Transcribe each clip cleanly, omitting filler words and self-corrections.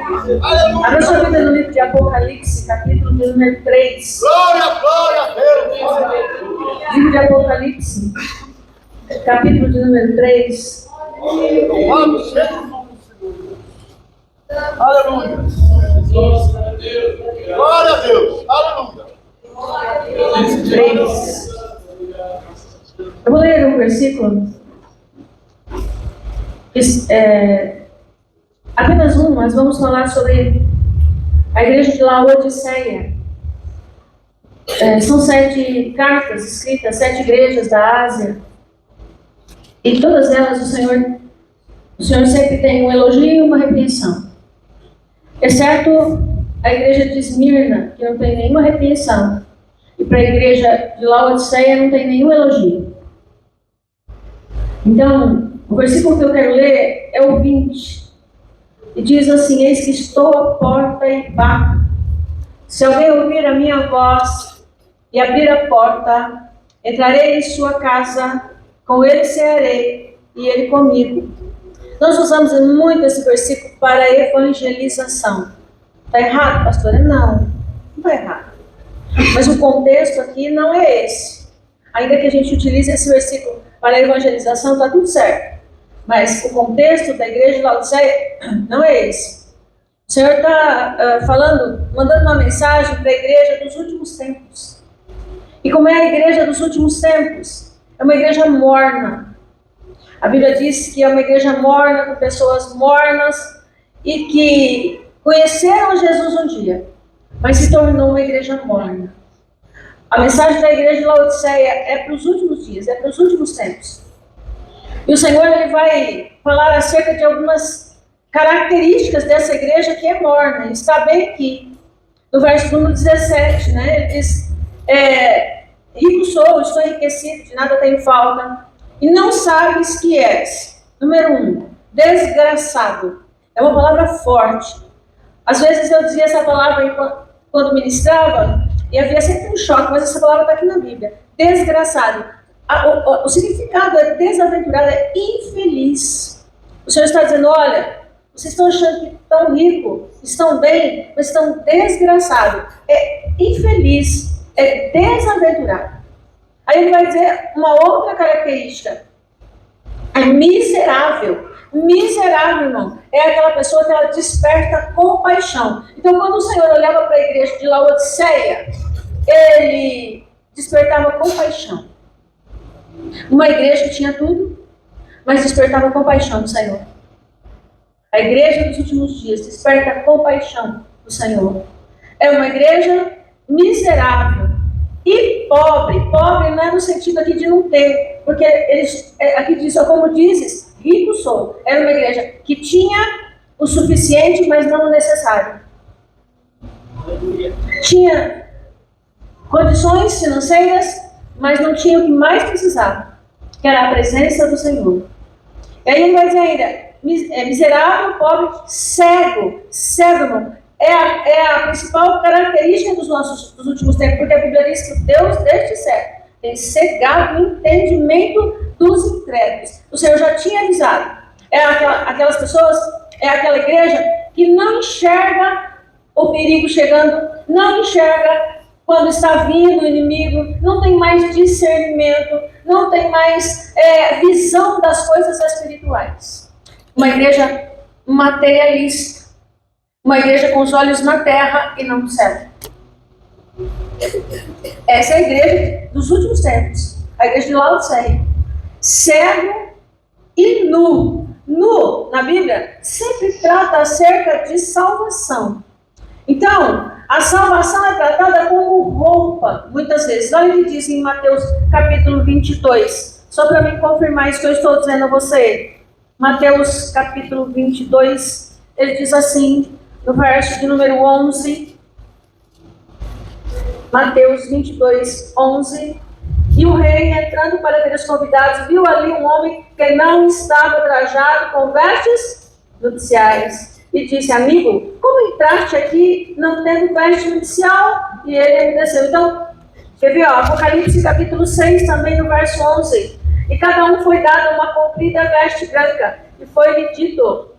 Abra sua Bíblia no livro de Apocalipse, capítulo número 3. Glória a Deus! Livro de Apocalipse, capítulo de número 3. Louvado seja o nome do Senhor. Aleluia! Glória a Deus! Aleluia! 3. Eu vou ler um versículo. Apenas um, mas vamos falar sobre a igreja de Laodiceia. São 7 cartas escritas, 7 igrejas da Ásia. E todas elas o Senhor sempre tem um elogio e uma repreensão. Exceto a igreja de Esmirna, que não tem nenhuma repreensão. E para a igreja de Laodiceia não tem nenhum elogio. Então, o versículo que eu quero ler é o 20. E diz assim: eis que estou à porta e bato. Se alguém ouvir a minha voz e abrir a porta, entrarei em sua casa, com ele cearei e ele comigo. Nós usamos muito esse versículo para evangelização. Está errado, pastora? Não está errado. Mas o contexto aqui não é esse. Ainda que a gente utilize esse versículo para evangelização, está tudo certo. Mas o contexto da igreja de Laodiceia não é esse. O Senhor está mandando uma mensagem para a igreja dos últimos tempos. E como é a igreja dos últimos tempos? É uma igreja morna. A Bíblia diz que é uma igreja morna, com pessoas mornas, e que conheceram Jesus um dia, mas se tornou uma igreja morna. A mensagem da igreja de Laodiceia é para os últimos dias, é para os últimos tempos. E o Senhor ele vai falar acerca de algumas características dessa igreja que é morna. Ele está bem aqui, no verso número 17, né? Ele diz: rico sou, estou enriquecido, de nada tenho falta, e não sabes que és. Número 1, desgraçado. É uma palavra forte. Às vezes eu dizia essa palavra quando ministrava, e havia sempre um choque, mas essa palavra está aqui na Bíblia. Desgraçado. O significado é desaventurado, é infeliz. O Senhor está dizendo: olha, vocês estão achando que estão ricos, estão bem, mas estão desgraçados. É infeliz, é desaventurado. Aí ele vai dizer uma outra característica: é miserável. Miserável, irmão, é aquela pessoa que ela desperta compaixão. Então, quando o Senhor olhava para a igreja de Laodiceia, ele despertava compaixão. Uma igreja que tinha tudo, mas despertava compaixão do Senhor. A igreja dos últimos dias desperta compaixão do Senhor. É uma igreja miserável e pobre. Pobre não é no sentido aqui de não ter, porque eles, aqui diz, como dizes, rico sou. Era uma igreja que tinha o suficiente, mas não o necessário. Tinha condições financeiras, mas não tinha o que mais precisava, que era a presença do Senhor. E aí ele vai dizer ainda: miserável, pobre, cego. Cego, irmão, é a principal característica dos últimos tempos, porque a Bíblia diz que o Deus deste século tem cegado o entendimento dos incrédulos. O Senhor já tinha avisado. Aquelas pessoas, é aquela igreja que não enxerga o perigo chegando, não enxerga quando está vindo o inimigo, não tem mais discernimento, não tem mais visão das coisas espirituais. Uma igreja materialista, uma igreja com os olhos na terra e não no céu. Essa é a igreja dos últimos tempos, a igreja de Laodiceia. Cego e nu. Nu, na Bíblia, sempre trata acerca de salvação. Então, a salvação é tratada como roupa, muitas vezes. Olha o que diz em Mateus capítulo 22, só para me confirmar isso que eu estou dizendo a você. Mateus capítulo 22, ele diz assim, no verso de número 11, Mateus 22, 11, e o rei, entrando para ver os convidados, viu ali um homem que não estava trajado com vestes nupciais. E disse: amigo, como entraste aqui não tendo veste nupcial? E ele desceu. Então, quer ver, Apocalipse capítulo 6, também no verso 11. E cada um foi dado uma comprida veste branca, e foi-lhe dito: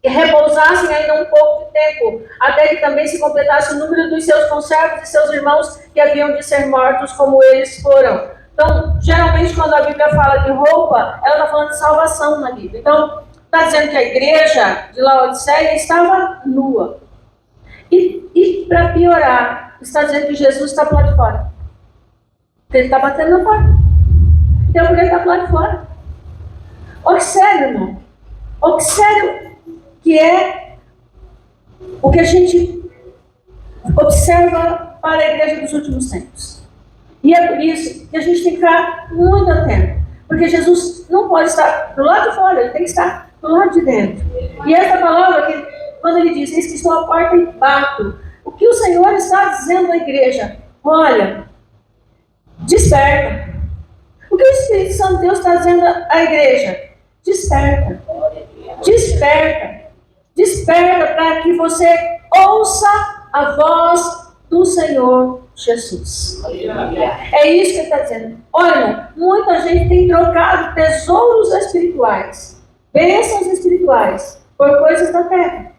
e repousassem ainda um pouco de tempo, até que também se completasse o número dos seus conservos e seus irmãos que haviam de ser mortos como eles foram. Então, geralmente quando a Bíblia fala de roupa, ela está falando de salvação na Bíblia. Então, está dizendo que a igreja de Laodiceia estava nua. E para piorar, está dizendo que Jesus está lá de fora. Porque ele está batendo na porta. Então, porque ele está lá de fora. Observe, irmão. Observe que é o que a gente observa para a igreja dos últimos tempos. E é por isso que a gente tem que ficar muito atento. Porque Jesus não pode estar do lado de fora, ele tem que estar do lado de dentro. E essa palavra, que, quando ele diz, eis que estou à porta e bato, o que o Senhor está dizendo à igreja? Olha, desperta. O que o Espírito Santo de Deus está dizendo à igreja? Desperta. Desperta. Desperta para que você ouça a voz do Senhor Jesus. É isso que ele está dizendo. Olha, muita gente tem trocado tesouros espirituais, bênçãos espirituais, por coisas da terra.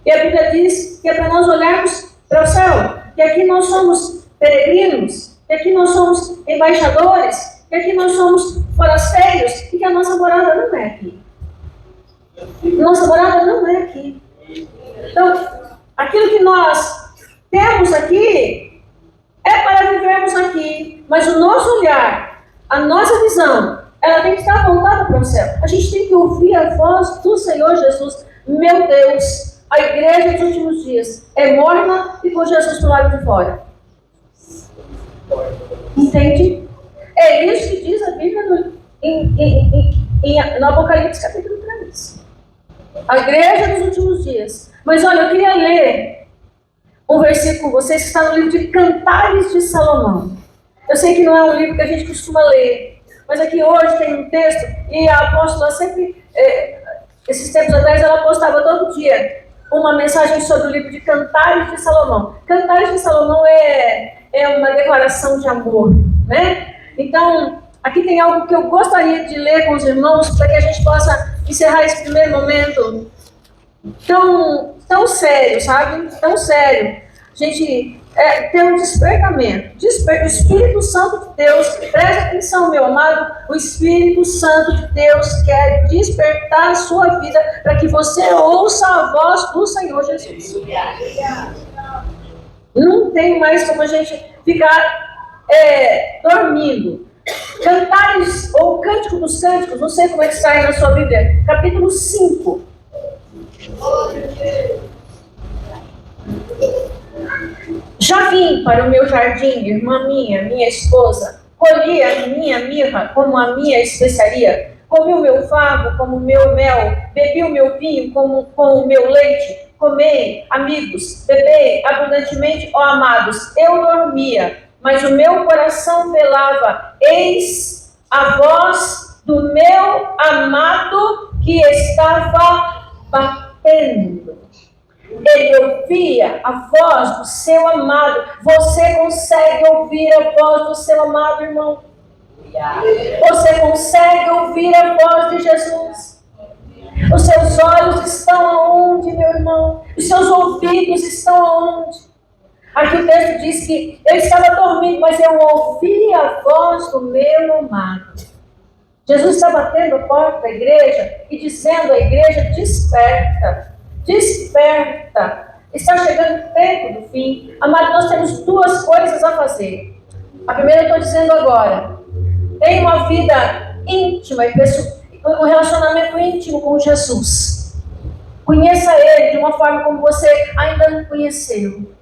E a Bíblia diz que é para nós olharmos para o céu, que aqui nós somos peregrinos, que aqui nós somos embaixadores, que aqui nós somos forasteiros, e que a nossa morada não é aqui. Nossa morada não é aqui. Então, aquilo que nós temos aqui é para vivermos aqui, mas o nosso olhar, a nossa visão, ela tem que estar voltada para o céu. A gente tem que ouvir a voz do Senhor Jesus. Meu Deus, a igreja dos últimos dias é morna e com Jesus do lado de fora. Entende? É isso que diz a Bíblia no Apocalipse capítulo 3. A igreja dos últimos dias. Mas olha, eu queria ler um versículo com vocês que está no livro de Cantares de Salomão. Eu sei que não é um livro que a gente costuma ler, mas aqui hoje tem um texto, e a apóstola sempre, esses tempos atrás, ela postava todo dia uma mensagem sobre o livro de Cantares de Salomão. Cantares de Salomão é uma declaração de amor, né? Então, aqui tem algo que eu gostaria de ler com os irmãos, para que a gente possa encerrar esse primeiro momento tão sério, sabe? Tão sério. A gente tem um despertamento. O Espírito Santo de Deus, preste atenção, meu amado, o Espírito Santo de Deus quer despertar a sua vida para que você ouça a voz do Senhor Jesus. Não tem mais como a gente ficar dormindo. Cantares, ou Cântico dos Cânticos, não sei como é que está aí na sua Bíblia, capítulo 5. Já vim para o meu jardim, irmã minha esposa, colhi a minha mirra como a minha especiaria, comi o meu favo como o meu mel, bebi o meu vinho com o meu leite, comei, amigos, bebei abundantemente, ó amados, eu dormia, mas o meu coração velava, eis a voz do meu amado que estava batendo. Ele ouvia a voz do seu amado. Você consegue ouvir a voz do seu amado, irmão? Você consegue ouvir a voz de Jesus? Os seus olhos estão aonde, meu irmão? Os seus ouvidos estão aonde? Aqui o texto diz que eu estava dormindo, mas eu ouvi a voz do meu amado. Jesus está batendo a porta da igreja e dizendo à igreja: desperta. Desperta, está chegando o tempo do fim. Amado, nós temos duas coisas a fazer. A primeira eu estou dizendo agora: tenha uma vida íntima e um relacionamento íntimo com Jesus. Conheça Ele de uma forma como você ainda não conheceu.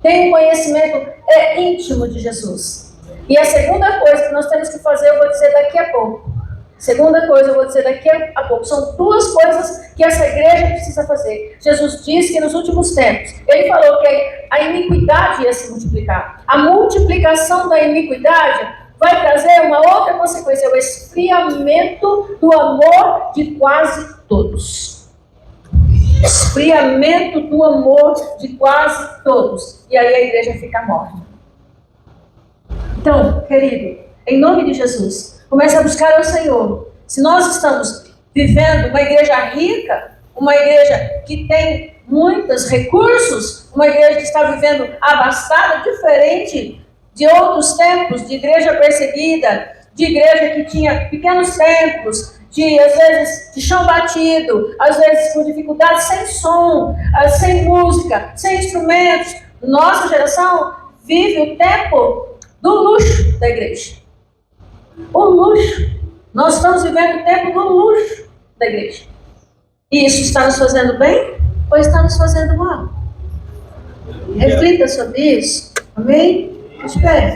Tenha um conhecimento íntimo de Jesus. E a segunda coisa que nós temos que fazer, eu vou dizer daqui a pouco. Segunda coisa, eu vou dizer daqui a pouco. São duas coisas que essa igreja precisa fazer. Jesus disse que nos últimos tempos, Ele falou que a iniquidade ia se multiplicar. A multiplicação da iniquidade vai trazer uma outra consequência, o esfriamento do amor de quase todos. Esfriamento do amor de quase todos. E aí a igreja fica morta. Então, querido, em nome de Jesus, comece a buscar ao Senhor. Se nós estamos vivendo uma igreja rica, uma igreja que tem muitos recursos, uma igreja que está vivendo abastada, diferente de outros tempos, de igreja perseguida, de igreja que tinha pequenos templos, às vezes de chão batido, às vezes com dificuldade, sem som, sem música, sem instrumentos. Nossa geração vive o tempo do luxo da igreja. O luxo. Nós estamos vivendo o tempo do luxo da igreja. E isso está nos fazendo bem ou está nos fazendo mal? Reflita sobre isso. Amém? Espere.